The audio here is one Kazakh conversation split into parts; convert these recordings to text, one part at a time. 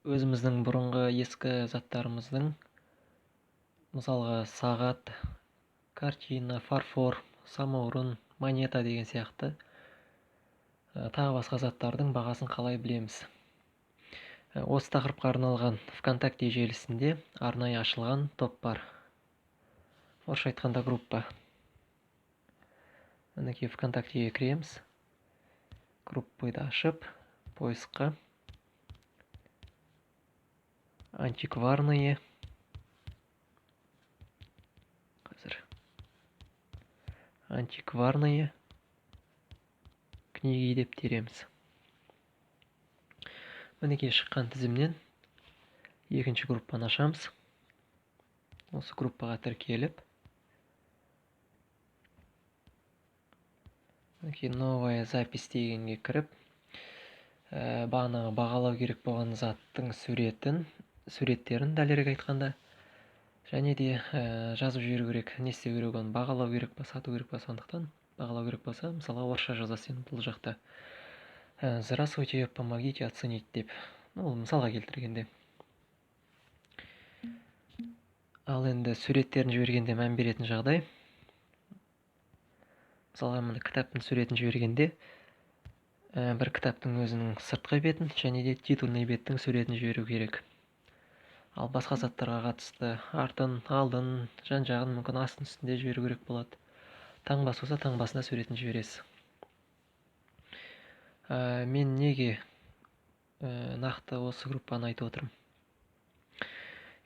өзіміздің бұрынғы ескі заттарымыздың, мысалға сағат, картина, фарфор, самаурын, монета деген сияқты тағы басқа заттардың бағасын қалай білеміз? Осы тақырыпқа арналған ВКонтакте желісінде арнайы ашылған топ бар. Орысша айтқанда группа. Мінекей ВКонтактеге кіреміз. Группайды ашып, поискқа антикварные книги деп тереміз. Мінекей шыққан тізімнен екінші группаны ашамыз. Осы группаға тіркеліп, новая запись дегенге кіріп, бағалау керек болған заттың суреттерін дәлірек айтқанда, және де жазып жіберу керек, не істеу керек, оны бағалау керек па, сату керек па, сондықтан бағалау керек болса, мысалға орысша жазасың бұл жақта. Здравствуйте, помогите оценить деп. Ол мысалға келтіргенде. Ал енді суреттерін жібергенде мән беретін жағдай. Мысалға мына кітаптың суретін жібергенде бір кітаптың өзінің сыртқы бетін және де титульный беттің суретін жіберу керек. Ал басқа заттарға қатысты артын, алдын, жан-жағын мүмкін астын үстінде жіберу керек болады. Таңбасы болса таңбасына суретін жібересіз. Мен неге нақты осы группаны айтып отырмын?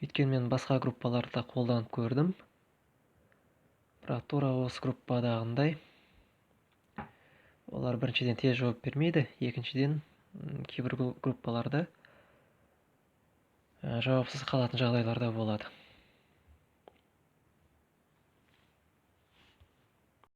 Өйткені мен басқа группаларда қолданып көрдім. Бірақ тура осы группадағындай олар біріншіден тез жауап бермейді, екіншіден кейбір группаларда жауапсыз қалатын жағдайларда болады.